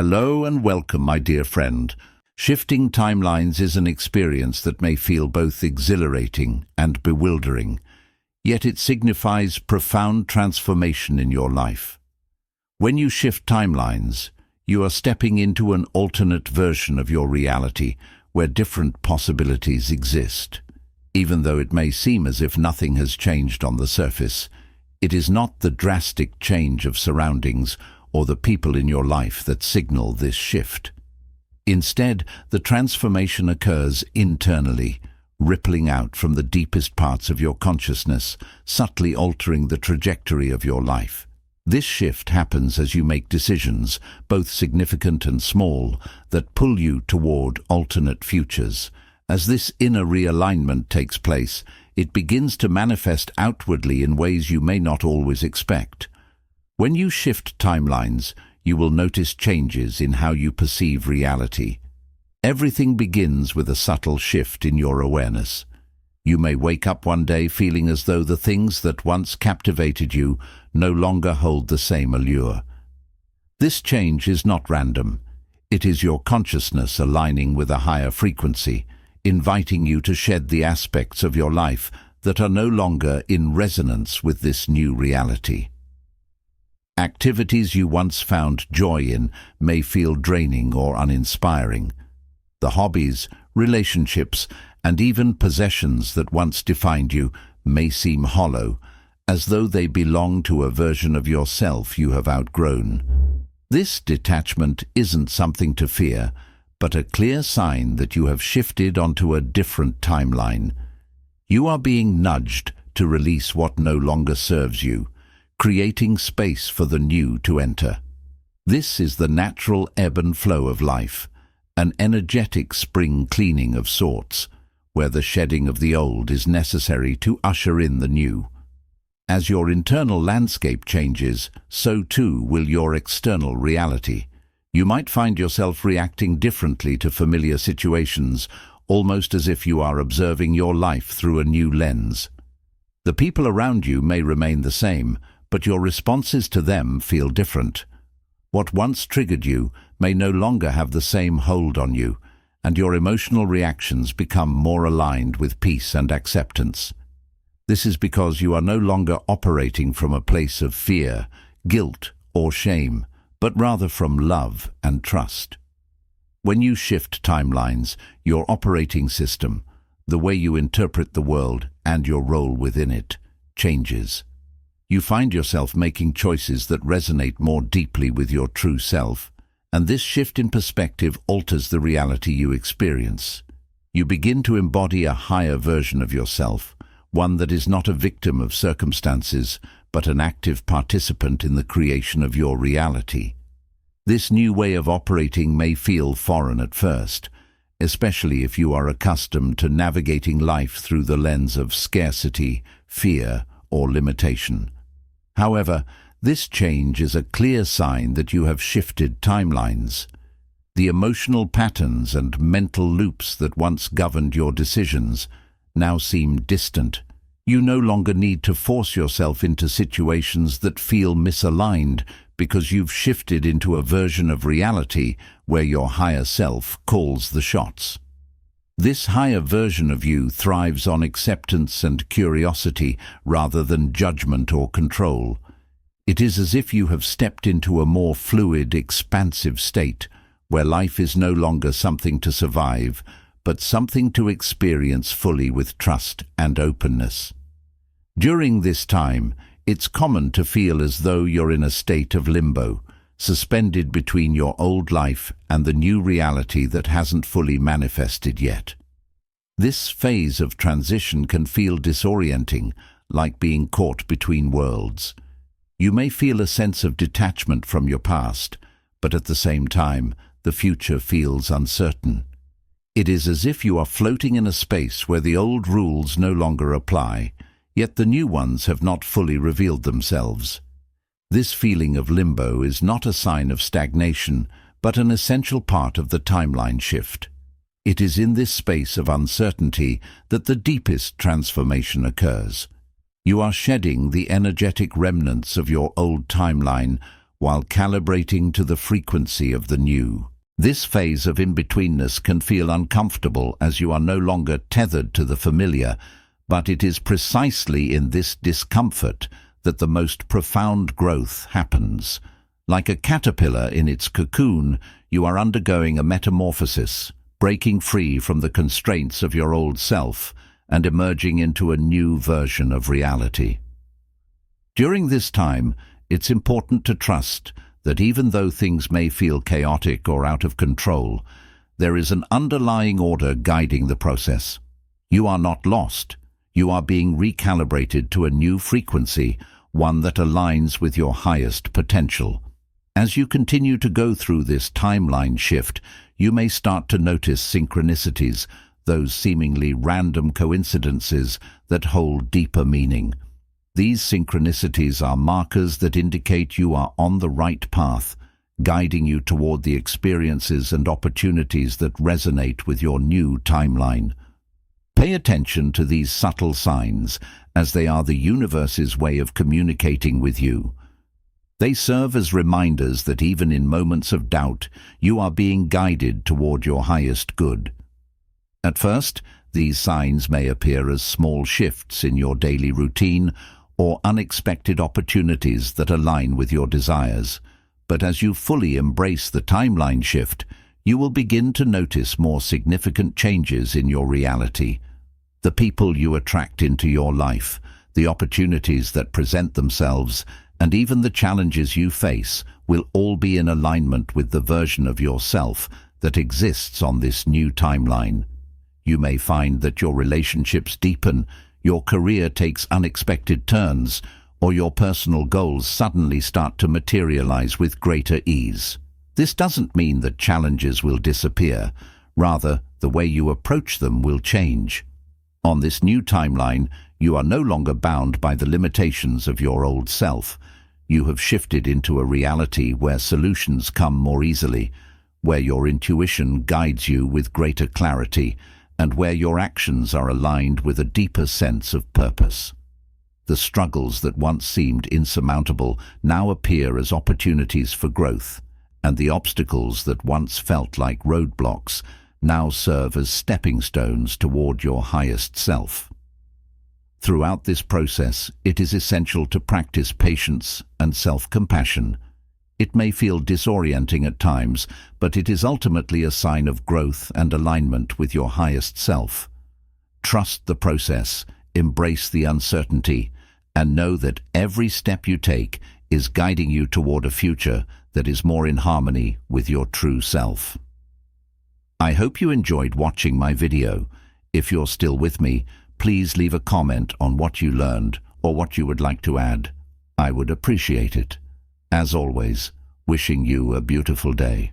Hello and welcome, my dear friend. Shifting timelines is an experience that may feel both exhilarating and bewildering, yet it signifies profound transformation in your life. When you shift timelines, you are stepping into an alternate version of your reality where different possibilities exist. Even though it may seem as if nothing has changed on the surface, it is not the drastic change of surroundings or the people in your life that signal this shift. Instead, the transformation occurs internally, rippling out from the deepest parts of your consciousness, subtly altering the trajectory of your life. This shift happens as you make decisions, both significant and small, that pull you toward alternate futures. As this inner realignment takes place, it begins to manifest outwardly in ways you may not always expect. When you shift timelines, you will notice changes in how you perceive reality. Everything begins with a subtle shift in your awareness. You may wake up one day feeling as though the things that once captivated you no longer hold the same allure. This change is not random. It is your consciousness aligning with a higher frequency, inviting you to shed the aspects of your life that are no longer in resonance with this new reality. Activities you once found joy in may feel draining or uninspiring. The hobbies, relationships, and even possessions that once defined you may seem hollow, as though they belong to a version of yourself you have outgrown. This detachment isn't something to fear, but a clear sign that you have shifted onto a different timeline. You are being nudged to release what no longer serves you, creating space for the new to enter. This is the natural ebb and flow of life, an energetic spring cleaning of sorts, where the shedding of the old is necessary to usher in the new. As your internal landscape changes, so too will your external reality. You might find yourself reacting differently to familiar situations, almost as if you are observing your life through a new lens. The people around you may remain the same, but your responses to them feel different. What once triggered you may no longer have the same hold on you, and your emotional reactions become more aligned with peace and acceptance. This is because you are no longer operating from a place of fear, guilt, or shame, but rather from love and trust. When you shift timelines, your operating system, the way you interpret the world and your role within it, changes. You find yourself making choices that resonate more deeply with your true self, and this shift in perspective alters the reality you experience. You begin to embody a higher version of yourself, one that is not a victim of circumstances, but an active participant in the creation of your reality. This new way of operating may feel foreign at first, especially if you are accustomed to navigating life through the lens of scarcity, fear, or limitation. However, this change is a clear sign that you have shifted timelines. The emotional patterns and mental loops that once governed your decisions now seem distant. You no longer need to force yourself into situations that feel misaligned because you've shifted into a version of reality where your higher self calls the shots. This higher version of you thrives on acceptance and curiosity rather than judgment or control. It is as if you have stepped into a more fluid, expansive state where life is no longer something to survive, but something to experience fully with trust and openness. During this time, it's common to feel as though you're in a state of limbo, suspended between your old life and the new reality that hasn't fully manifested yet. This phase of transition can feel disorienting, like being caught between worlds. You may feel a sense of detachment from your past, but at the same time, the future feels uncertain. It is as if you are floating in a space where the old rules no longer apply, yet the new ones have not fully revealed themselves. This feeling of limbo is not a sign of stagnation, but an essential part of the timeline shift. It is in this space of uncertainty that the deepest transformation occurs. You are shedding the energetic remnants of your old timeline while calibrating to the frequency of the new. This phase of in-betweenness can feel uncomfortable as you are no longer tethered to the familiar, but it is precisely in this discomfort that the most profound growth happens. Like a caterpillar in its cocoon, you are undergoing a metamorphosis, breaking free from the constraints of your old self and emerging into a new version of reality. During this time, it's important to trust that even though things may feel chaotic or out of control, there is an underlying order guiding the process. You are not lost. You are being recalibrated to a new frequency, one that aligns with your highest potential. As you continue to go through this timeline shift, you may start to notice synchronicities, those seemingly random coincidences that hold deeper meaning. These synchronicities are markers that indicate you are on the right path, guiding you toward the experiences and opportunities that resonate with your new timeline. Pay attention to these subtle signs, as they are the universe's way of communicating with you. They serve as reminders that even in moments of doubt, you are being guided toward your highest good. At first, these signs may appear as small shifts in your daily routine or unexpected opportunities that align with your desires. But as you fully embrace the timeline shift, you will begin to notice more significant changes in your reality. The people you attract into your life, the opportunities that present themselves, and even the challenges you face will all be in alignment with the version of yourself that exists on this new timeline. You may find that your relationships deepen, your career takes unexpected turns, or your personal goals suddenly start to materialize with greater ease. This doesn't mean that challenges will disappear. Rather, the way you approach them will change. On this new timeline, you are no longer bound by the limitations of your old self. You have shifted into a reality where solutions come more easily, where your intuition guides you with greater clarity, and where your actions are aligned with a deeper sense of purpose. The struggles that once seemed insurmountable now appear as opportunities for growth, and the obstacles that once felt like roadblocks now serve as stepping stones toward your highest self. Throughout this process, it is essential to practice patience and self-compassion. It may feel disorienting at times, but it is ultimately a sign of growth and alignment with your highest self. Trust the process, embrace the uncertainty, and know that every step you take is guiding you toward a future that is more in harmony with your true self. I hope you enjoyed watching my video. If you're still with me, please leave a comment on what you learned or what you would like to add. I would appreciate it. As always, wishing you a beautiful day.